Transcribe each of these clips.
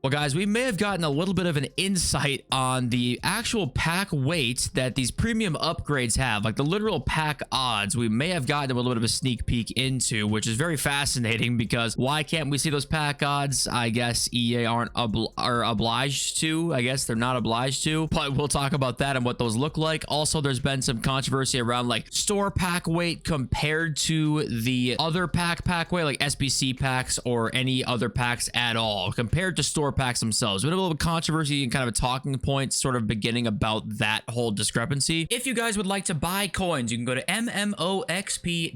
Well, guys, we may have gotten a little bit of an insight on the actual pack weight that these premium upgrades have, like the literal pack odds. We may have gotten a little bit of a sneak peek into, which is very fascinating because why can't we see those pack odds? I guess EA aren't obliged to. I guess they're not obliged to, but we'll talk about that and what those look like. Also, there's been some controversy around like store pack weight compared to the other pack weight, like SBC packs or any other packs at all, compared to store packs themselves. Been a little bit of controversy and kind of a talking point sort of beginning about that whole discrepancy. If you guys would like to buy coins, you can go to mmoxp.com.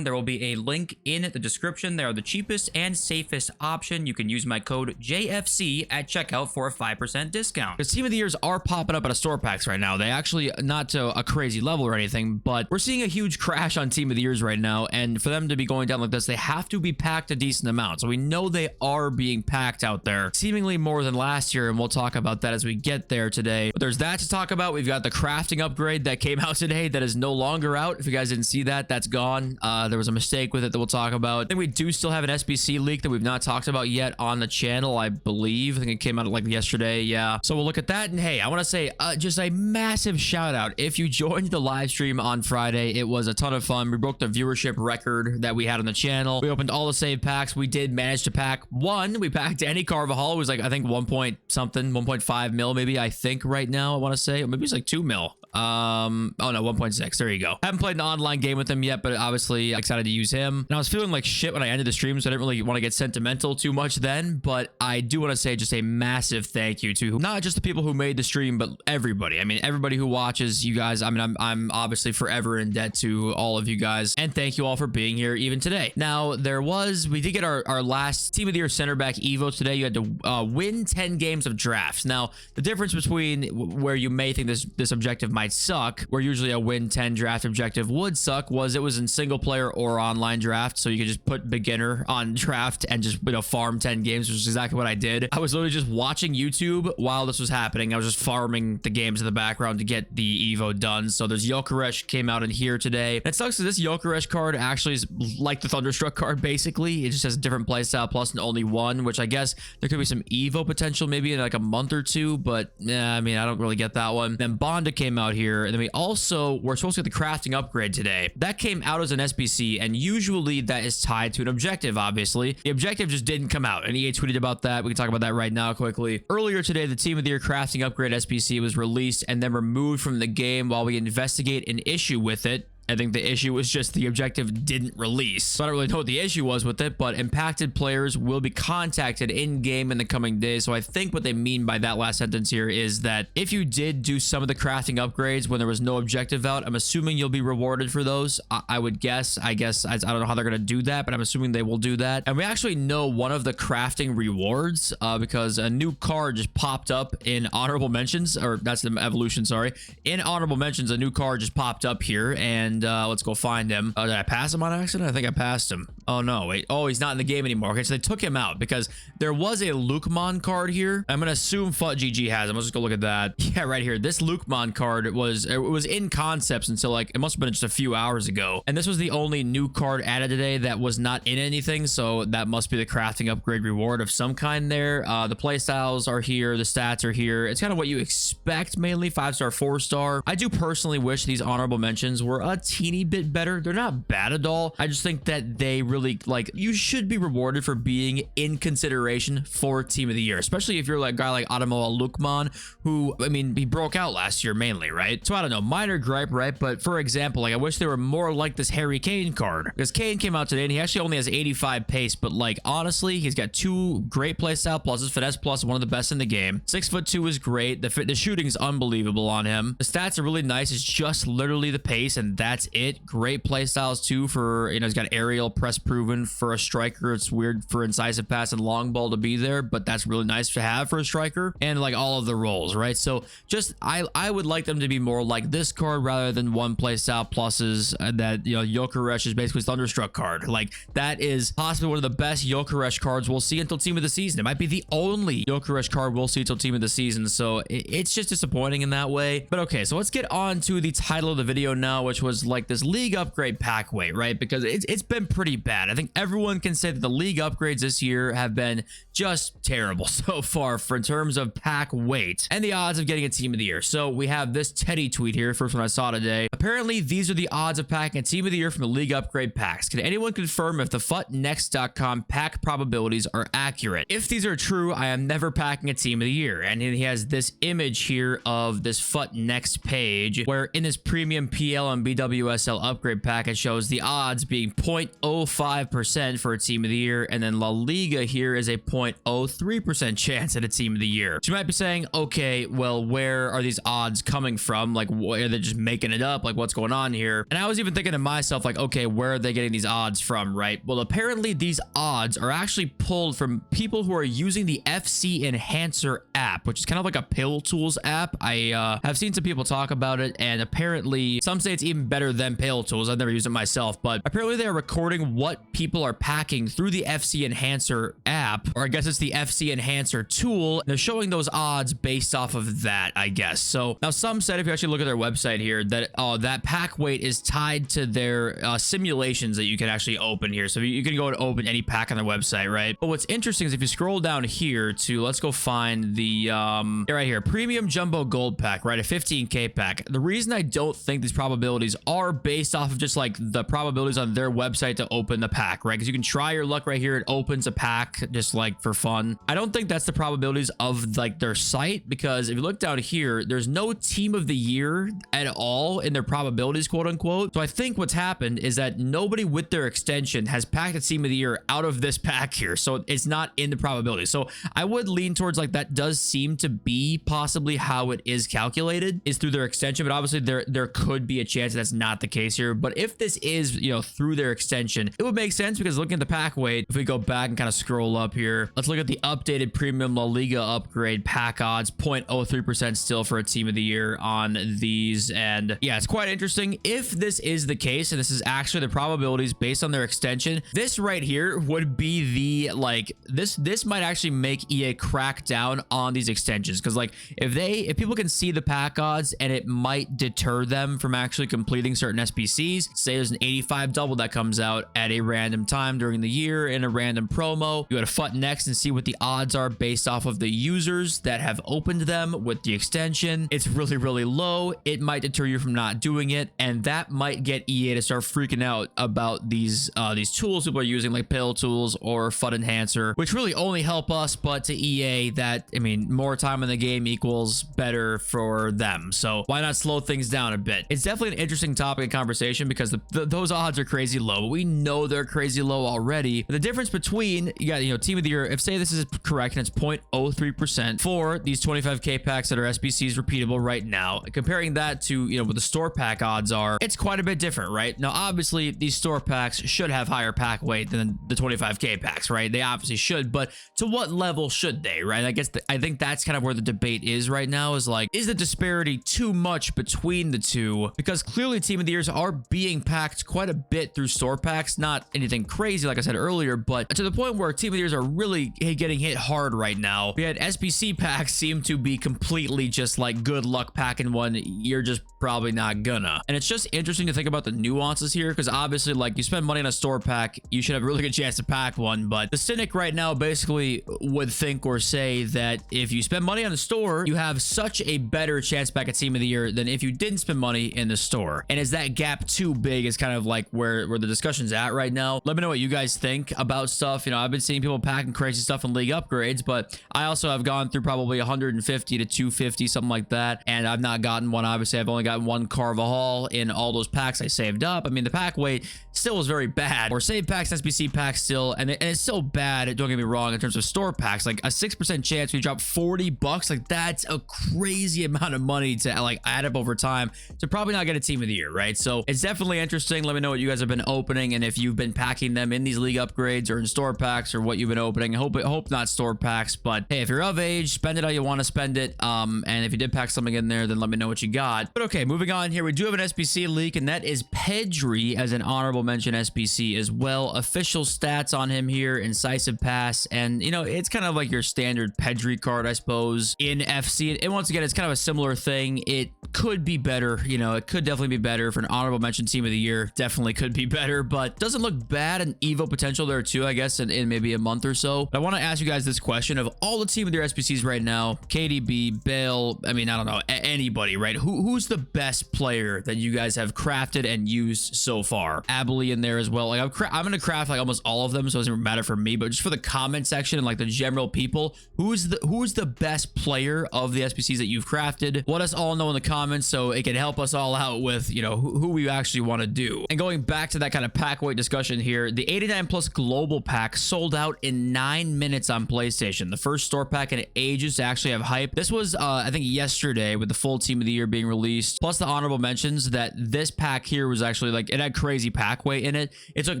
There will be a link in the description. They are the cheapest and safest option. You can use my code JFC at checkout for a 5% discount. Because Team of the Years are popping up out of store packs right now. They actually, not to a crazy level or anything, but we're seeing a huge crash on Team of the Years right now, and for them to be going down like this, they have to be packed a decent amount. So we know they are being packed out there, seemingly more than last year, and we'll talk about that as we get there today. But there's that to talk about. We've got the crafting upgrade that came out today that is no longer out. If you guys didn't see that, that's gone. There was a mistake with it that we'll talk about. Then we do still have an SBC leak that we've not talked about yet on the channel, I believe. I think it came out like yesterday. Yeah. So we'll look at that. And hey, I want to say just a massive shout out. If you joined the live stream on Friday, it was a ton of fun. We broke the viewership record that we had on the channel. We opened all the save packs. We did manage to pack one. We packed any Carvajal. It was like, I think 1 point something, 1.5 mil maybe, I think right now, I want to say. Or maybe it's like 2 mil. Oh no, 1.6. There you go. Haven't played an online game with him yet, but obviously excited to use him. And I was feeling like shit when I ended the stream, so I didn't really want to get sentimental too much then, but I do want to say just a massive thank you to not just the people who made the stream, but everybody. I mean, everybody who watches, you guys. I mean, I'm obviously forever in debt to all of you guys, and thank you all for being here even today. Now, we did get our last Team of the Year center back Evo today. You had to win 10 games of drafts. Now, the difference between where you may think this objective might suck, where usually a win 10 draft objective would suck, was it was in single player or online draft, so you could just put beginner on draft and just, you know, farm 10 games, which is exactly what I did. I was literally just watching YouTube while this was happening. I was just farming the games in the background to get the Evo done. So there's Gyökeres came out in here today. And it sucks that this Gyökeres card actually is like the Thunderstruck card, basically. It just has a different playstyle plus and only one, which I guess there could be some Evo potential maybe in like a month or two, but yeah, I mean, I don't really get that one. Then Bonda came out here, and then we're supposed to get the crafting upgrade today. That came out as an SBC, and usually that is tied to an objective, obviously. The objective just didn't come out, and EA tweeted about that. We can talk about that right now quickly. Earlier today, the Team of the Year crafting upgrade SBC was released and then removed from the game while we investigate an issue with it. I think the issue was just the objective didn't release. So I don't really know what the issue was with it, but impacted players will be contacted in-game in the coming days. So I think what they mean by that last sentence here is that if you did do some of the crafting upgrades when there was no objective out, I'm assuming you'll be rewarded for those. I would guess. I don't know how they're going to do that, but I'm assuming they will do that. And we actually know one of the crafting rewards because a new card just popped up in honorable mentions, or that's the evolution, sorry. In honorable mentions, a new card just popped up here, and let's go find him. Oh, did I pass him on accident? I think I passed him. Oh no, wait. Oh, he's not in the game anymore. Okay, so they took him out because there was a Lukman card here. I'm gonna assume FUTGG has him. Let's just go look at that. Yeah, right here. This Lukman card, it was in concepts until like, it must have been just a few hours ago. And this was the only new card added today that was not in anything. So that must be the crafting upgrade reward of some kind there. The playstyles are here. The stats are here. It's kind of what you expect, mainly 5-star, 4-star. I do personally wish these honorable mentions were a teeny bit better. They're not bad at all. I just think that they really, like, you should be rewarded for being in consideration for Team of the Year, especially if you're like a guy like Ademola Lookman, who, I mean, he broke out last year mainly, right? So I don't know, minor gripe, right? But for example, like, I wish they were more like this Harry Kane card, because Kane came out today and he actually only has 85 pace, but like, honestly, he's got 2 great playstyle pluses, finesse plus, one of the best in the game. 6'2" is great. The shooting's unbelievable on him. The stats are really nice. It's just literally the pace, and that's it. Great playstyles too for, you know, he's got aerial, press proven for a striker. It's weird for incisive pass and long ball to be there, but that's really nice to have for a striker, and like all of the roles, right? So just, I would like them to be more like this card rather than one playstyle pluses that, you know, Gyökeres is basically Thunderstruck card. Like, that is possibly one of the best Gyökeres cards we'll see until Team of the Season. It might be the only Gyökeres card we'll see until Team of the Season, so it's just disappointing in that way. But okay, so let's get on to the title of the video now, which was towards like this league upgrade pack weight, right? Because it's been pretty bad. I think everyone can say that the league upgrades this year have been just terrible so far for in terms of pack weight and the odds of getting a team of the year. So we have this Teddy tweet here, first one I saw today. Apparently, these are the odds of packing a team of the year from the league upgrade packs. Can anyone confirm if the futnext.com pack probabilities are accurate? If these are true, I am never packing a team of the year. And he has this image here of this futnext page where in this premium PL and BWSL upgrade pack, it shows the odds being 0.05% for a team of the year. And then La Liga here is a 0.03% chance at a team of the year. So you might be saying, okay, well, where are these odds coming from? Like, are they just making it up? Like, what's going on here? And I was even thinking to myself, like, okay, where are they getting these odds from, right? Well, apparently these odds are actually pulled from people who are using the FC Enhancer app, which is kind of like a Pill Tools app. I have seen some people talk about it, and apparently some say it's even better than Pill Tools. I've never used it myself, but apparently they're recording what people are packing through the FC Enhancer app, or I guess it's the FC Enhancer tool. And they're showing those odds based off of that, I guess. So now some said, if you actually look at their website here, that that pack weight is tied to their simulations that you can actually open here. So you can go and open any pack on their website, right? But what's interesting is if you scroll down here to, let's go find the right here, premium jumbo gold pack, right? A 15K pack. The reason I don't think these probabilities are based off of just like the probabilities on their website to open the pack, right? Because you can try your luck right here. It opens a pack just like for fun. I don't think that's the probabilities of like their site, because if you look down here, there's no team of the year at all in their probabilities, quote unquote. So I think what's happened is that nobody with their extension has packed a team of the year out of this pack here. So it's not in the probability. So I would lean towards like that does seem to be possibly how it is calculated, is through their extension. But obviously there could be a chance that's not the case here. But if this is, you know, through their extension, it would make sense, because looking at the pack weight, if we go back and kind of scroll up here, let's look at the updated premium La Liga upgrade pack odds, 0.03% still for a team of the year on these. And yeah, it's quite interesting. If this is the case, and this is actually the probabilities based on their extension, this right here would be the, like, this might actually make EA crack down on these extensions. Because like if people can see the pack odds, and it might deter them from actually completing certain SBCs. Say there's an 85 double that comes out at a random time during the year in a random promo, you go to futnext and see what the odds are based off of the users that have opened them with the extension. It's really, really low. It might deter you from not doing it, and that might get EA to start freaking out about these tools people are using, like Pill Tools or FUT Enhancer, which really only help us, but to EA, that, I mean, more time in the game equals better for them. So why not slow things down a bit? It's definitely an interesting topic of conversation, because those odds are crazy low. We know they're crazy low already. But the difference between, you got, you know, team of the year, if say this is correct and it's 0.03% for these 25K packs that are SBCs repeatable right now, comparing that to, you know, what the store pack odds are, it's quite a bit different, right? Now, obviously, these store packs should have higher pack weight than the 25K packs, right? They obviously should, but to what level should they, right? I guess I think that's kind of where the debate is right now, is like, is the disparity too much between the two? Because clearly team of the years are being packed quite a bit through store packs, not anything crazy like I said earlier, but to the point where team of the years are really getting hit hard right now. We had SBC packs seem to be completely just like, good luck packing one, you're just probably not gonna. And it's just interesting to think about the nuances here, because obviously, like, you spend money on a store pack, you should have a really good chance to pack one. But the cynic right now basically would think or say that if you spend money on the store, you have such a better chance back at team of the year than if you didn't spend money in the store. And is that gap too big, is kind of like where the discussion's at right now. Let me know what you guys think about stuff. You know, I've been seeing people packing crazy stuff in league upgrades, but I also have gone through probably 150 to 250, something like that, and I've not gotten one. Obviously, I've only gotten one Carvajal in all those packs I saved up. I mean, the pack weight still was very bad, or save packs, SBC packs still, and it's so bad, don't get me wrong, in terms of store packs, like a 6% chance we drop 40 bucks, like that's a crazy amount of money to like add up over time to probably not get a team of the year, right? So it's definitely interesting. Let me know what you guys have been opening, and if you've been packing them in these league upgrades or in store packs, or what you've been opening. I hope not store packs, but hey, if you're of age, spend it how you want to spend it. And if you did pack something in there, then let me know what you got. But okay, moving on here, we do have an SBC leak, and that is Pedri as an honorable mention SBC as well. Official stats on him here: incisive pass, and you know, it's kind of like your standard Pedri card, I suppose, in FC. And once again, it's kind of a similar thing. It could be better. You know, it could definitely be better. For an honorable mention team of the year, definitely could be better, but doesn't look bad. And Evo potential there too, I guess, in maybe a month or so. But I want to ask you guys this question: of all the team of their SBCs right now, KDB, Bale, I mean, I don't know, anybody, right? Who's the best player that you guys have crafted and used so far? Abilene in there as well. Like I'm gonna craft like almost all of them, so it doesn't matter for me. But just for the comment section and like the general people, who's the best player of the SBCs that you've crafted? Let us all know in the comments so it can help us all out with, you know, who we actually want to do. And going back to that kind of pack weight discussion here, the 89 plus global pack sold out in 9 minutes on PlayStation. The first store pack in ages to actually have hype. This was I think yesterday, with the full team of the year being released, plus the honorable mentions that this pack here was actually like, it had crazy pack weight in it. It took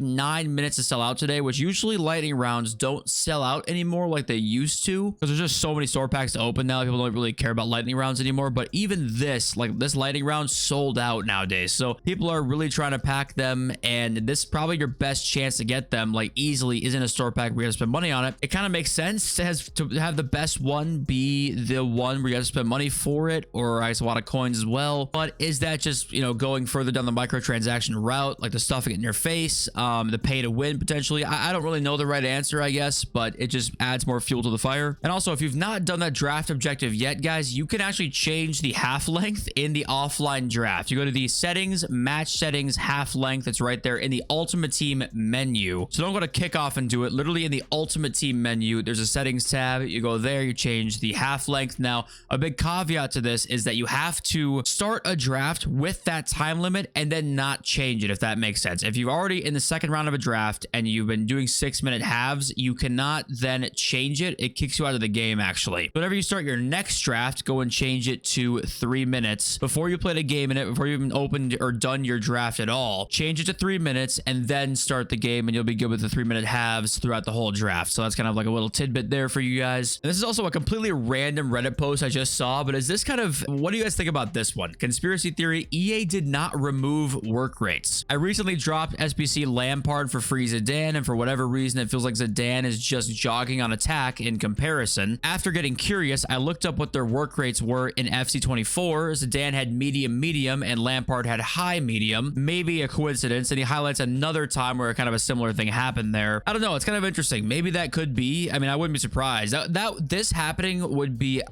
9 minutes to sell out today, which usually lightning rounds don't sell out anymore like they used to, because there's just so many store packs to open now. People don't really care about lightning rounds anymore. But even this, like this lightning round, sold out nowadays. So people are really trying to pack them, and this is probably your best chance to get them like easily is in a store pack where you have to spend money on it. It kind of makes sense to have the best one be the one where you have to spend money for it, or I guess a lot of coins as well. But is that just, you know, going further down the microtransaction route, like the stuffing it in your face, the pay to win potentially? I don't really know the right answer, I guess, but it just adds more fuel to the fire. And also, if you've not done that draft objective yet, guys, you can actually change the half length in the offline draft. You go to the settings, match settings, half length. It's right there in the ultimate team menu. So don't go to kickoff and do it. Literally in the ultimate team menu, there's a settings tab. You go there, you change the half length. Now, a big caveat to this is that you have to start a draft with that time limit and then not change it, if that makes sense. If you've already in the second round of a draft and you've been doing 6-minute halves, you cannot then change it. It kicks you out of the game, actually. Whenever you start your next draft, go and change it to 3 minutes before you play the game in it, before you even opened or done your draft at all. Change it to 3 minutes and then start the game, and you'll be good with the 3-minute halves throughout the whole draft. So that's kind of like a little tidbit there for you guys. And this is also a completely random Reddit post I just saw, but is this kind of, what do you guys think about this one? Conspiracy theory: EA did not remove work rates. I recently dropped SBC Lampard for free Zidane, and for whatever reason, it feels like Zidane is just jogging on attack in comparison. After getting curious, I looked up what their work rates were in FC24. Zidane had medium, and Lampard had high medium. Maybe a coincidence, and he highlights another time where kind of a similar thing happened there. I don't know. It's kind of interesting. Maybe that could be. I mean, I wouldn't be surprised. This happening would be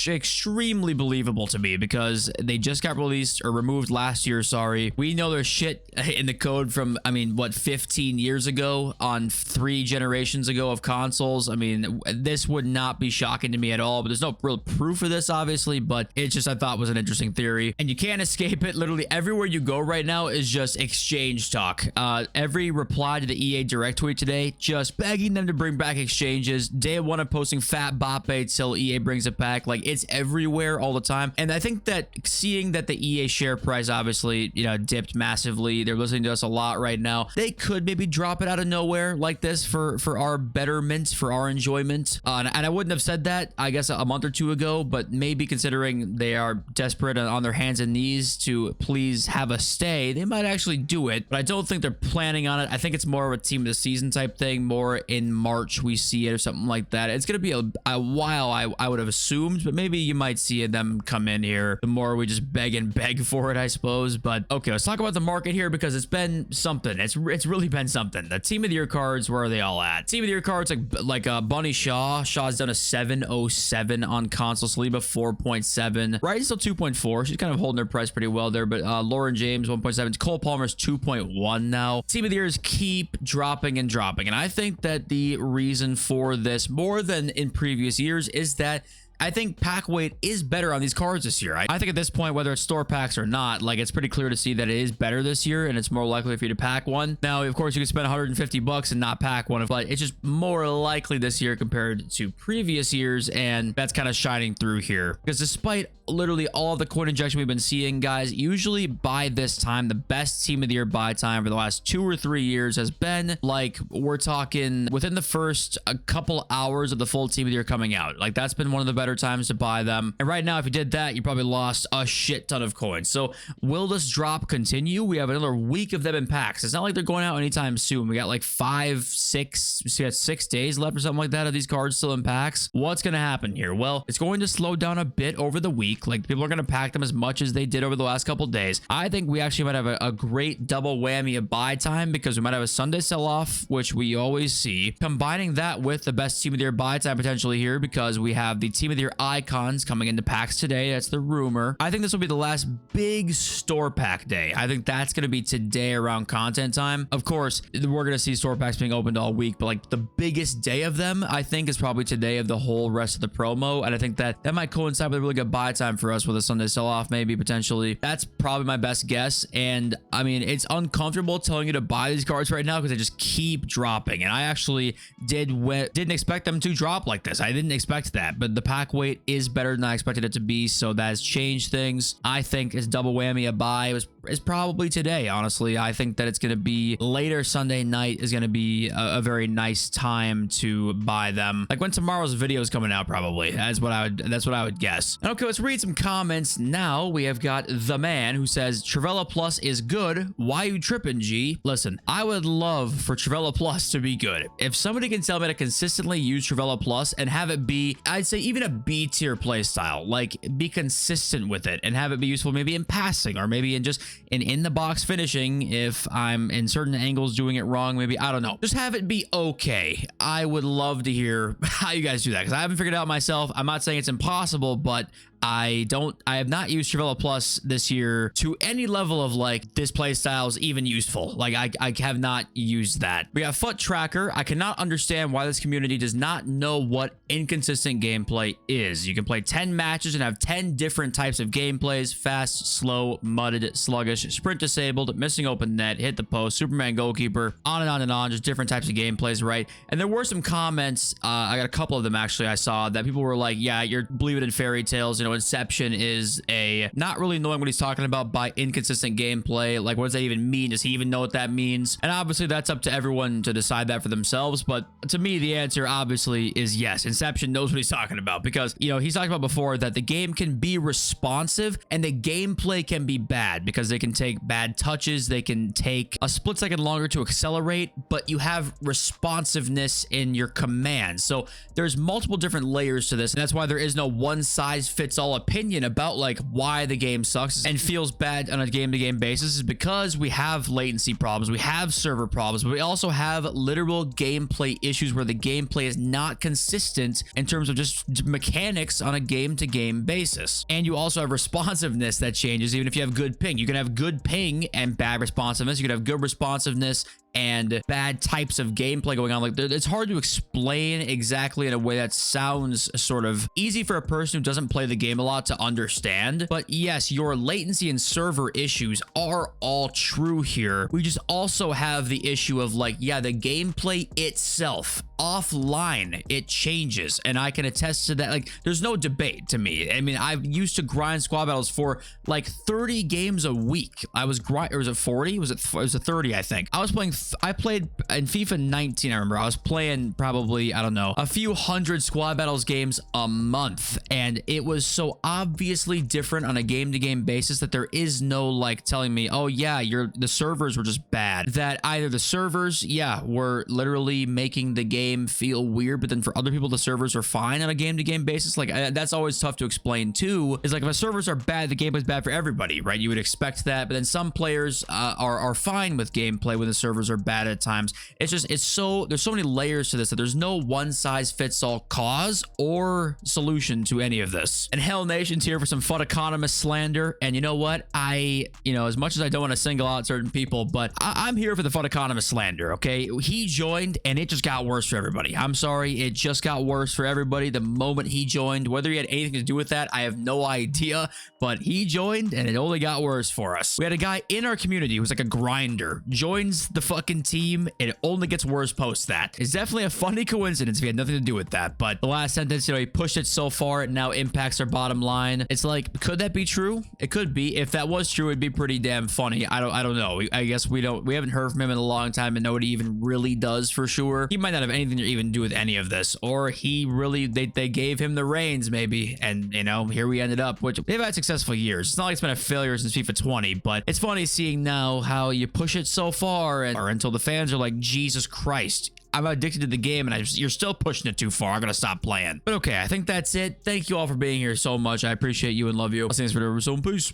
extremely believable to me, because they just got released or removed last year. Sorry. We know there's shit in the code from, I mean, what, 15 years ago, on 3 generations ago of consoles. I mean, this would not be shocking to me at all, but there's no real proof of this, obviously, but it just, I thought, was an interesting theory, and you can't escape it. Literally everywhere you go right now is just exchange talk. Every reply to the EA direct tweet today, just begging them to bring back exchanges. Day one of posting fat bot baits till EA brings it back. Like, it's everywhere all the time. And I think that seeing that the EA share price obviously, you know, dipped massively, they're listening to us a lot right now, they could maybe drop it out of nowhere like this for our betterment, for our enjoyment. And I wouldn't have said that, I guess, a month or two ago, but maybe considering they are desperate and on their hands and knees to please have a stay, they might actually do it. But I don't think they're planning on it. I think it's more of a team of the season type thing. More in March we see it or something like that. It's going to be a while, I would have assumed, but maybe you might see them come in here the more we just beg and beg for it, I suppose. But okay, let's talk about the market here, because it's been something. It's really been something. The team of the year cards, where are they all at? Team of the year cards, like Bunny Shaw's done a 707 on console. Saliba 4.7. Right, still 2.4. She's kind of holding her price pretty well there. But Lauren James 1.7. Cole Palmer's 2.1 now. Team of the years keep dropping and dropping, and I think that the reason for this, more than in previous years, is that I think pack weight is better on these cards this year. I think at this point, whether it's store packs or not, like, it's pretty clear to see that it is better this year, and it's more likely for you to pack one. Now, of course, you can spend 150 bucks and not pack one, but it's just more likely this year compared to previous years, and that's kind of shining through here. Because despite literally all of the coin injection we've been seeing, guys, usually by this time, the best team of the year buy time for the last 2 or 3 years has been, like, we're talking within the first a couple hours of the full team of the year coming out. Like, that's been one of the better better times to buy them. And right now, if you did that, you probably lost a shit ton of coins. So will this drop continue? We have another week of them in packs. It's not like they're going out anytime soon. We got like 5, 6, we got 6 days left or something like that of these cards still in packs. What's going to happen here? Well, it's going to slow down a bit over the week. Like, people are going to pack them as much as they did over the last couple days. I think we actually might have a great double whammy of buy time, because we might have a Sunday sell-off, which we always see. Combining that with the best team of the year buy time potentially here, because we have the team of the year icons coming into packs today. That's the rumor. I think this will be the last big store pack day. I think that's going to be today around content time. Of course, we're going to see store packs being opened all week, but like the biggest day of them, I think, is probably today of the whole rest of the promo. And I think that might coincide with a really good buy time for us with a Sunday sell-off, maybe potentially. That's probably my best guess. And I mean, it's uncomfortable telling you to buy these cards right now because they just keep dropping. And I actually didn't expect them to drop like this. I didn't expect that, but the pack weight is better than I expected it to be, so that has changed things. I think it's double whammy a buy. It's probably today, honestly. I think that it's going to be later Sunday night is going to be a very nice time to buy them. Like when tomorrow's video is coming out, probably. That's what I would guess. Okay, let's read some comments now. We have got the man who says Trivella Plus is good. Why you tripping, G? Listen, I would love for Trivella Plus to be good. If somebody can tell me to consistently use Trivella Plus and have it be, I'd say even a B tier playstyle, like be consistent with it and have it be useful maybe in passing or maybe in just in the box finishing, if I'm in certain angles doing it wrong, maybe, I don't know, just have it be okay. I would love to hear how you guys do that, because I haven't figured it out myself. I'm not saying it's impossible, but I have not used Trivella Plus this year to any level of like this play style is even useful. Like I have not used that. We got Foot Tracker. I cannot understand why this community does not know what inconsistent gameplay is. You can play 10 matches and have 10 different types of gameplays: fast, slow, mudded, sluggish, sprint disabled, missing open net, hit the post, Superman goalkeeper, on and on and on, just different types of gameplays, right? And there were some comments, I got a couple of them actually I saw, that people were like, yeah, you're believing in fairy tales, you know, Inception is not really knowing what he's talking about by inconsistent gameplay. Like, what does that even mean? Does he even know what that means? And obviously that's up to everyone to decide that for themselves, but to me the answer obviously is yes. Inception knows what he's talking about, because, you know, he's talked about before that the game can be responsive and the gameplay can be bad because they can take bad touches, they can take a split second longer to accelerate, but you have responsiveness in your commands. So there's multiple different layers to this, and that's why there is no one size fits all opinion about like why the game sucks and feels bad on a game-to-game basis, is because we have latency problems, we have server problems, but we also have literal gameplay issues where the gameplay is not consistent in terms of just mechanics on a game-to-game basis. And you also have responsiveness that changes. Even if you have good ping, you can have good ping and bad responsiveness. You can have good responsiveness and bad types of gameplay going on. Like, it's hard to explain exactly in a way that sounds sort of easy for a person who doesn't play the game a lot to understand. But yes, your latency and server issues are all true here. We just also have the issue of like, yeah, the gameplay itself offline, it changes, and I can attest to that. Like, there's no debate to me. I mean, I've used to grind squad battles for like 30 games a week. I was grind, or was it 40? It was a 30, I think. I played in FIFA 19. I remember I was playing probably, I don't know, a few hundred squad battles games a month, and it was so obviously different on a game-to-game basis that there is no like telling me, oh yeah, the servers were just bad. That either the servers, yeah, were literally making the game feel weird, but then for other people the servers are fine on a game-to-game basis. Like, that's always tough to explain too, is like if the servers are bad, the gameplay's bad for everybody, right? You would expect that, but then some players are fine with gameplay when the servers are bad at times. There's so many layers to this that there's no one size fits all cause or solution to any of this. And Hell Nation's here for some FUT economist slander, and you know what, as much as I don't want to single out certain people, but I'm here for the FUT economist slander. Okay, he joined and it just got worse for everybody. I'm sorry, it just got worse for everybody the moment he joined. Whether he had anything to do with that, I have no idea, but he joined and it only got worse for us. We had a guy in our community who was like a grinder, joins the fucking team, it only gets worse post that. It's definitely a funny coincidence if he had nothing to do with that. But the last sentence, you know, he pushed it so far, it now impacts our bottom line. It's like, could that be true? It could be. If that was true, it'd be pretty damn funny. I don't know. I guess we haven't heard from him in a long time and know what he even really does for sure. He might not have anything to even do with any of this, or he really, they gave him the reins maybe, and you know, here we ended up, which they've had successful years. It's not like it's been a failure since FIFA 20, but it's funny seeing now how you push it so far or until the fans are like, Jesus Christ, I'm addicted to the game and you're still pushing it too far. I'm gonna stop playing. But okay, I think that's it. Thank you all for being here so much. I appreciate you and love you. I'll see you next video. So peace.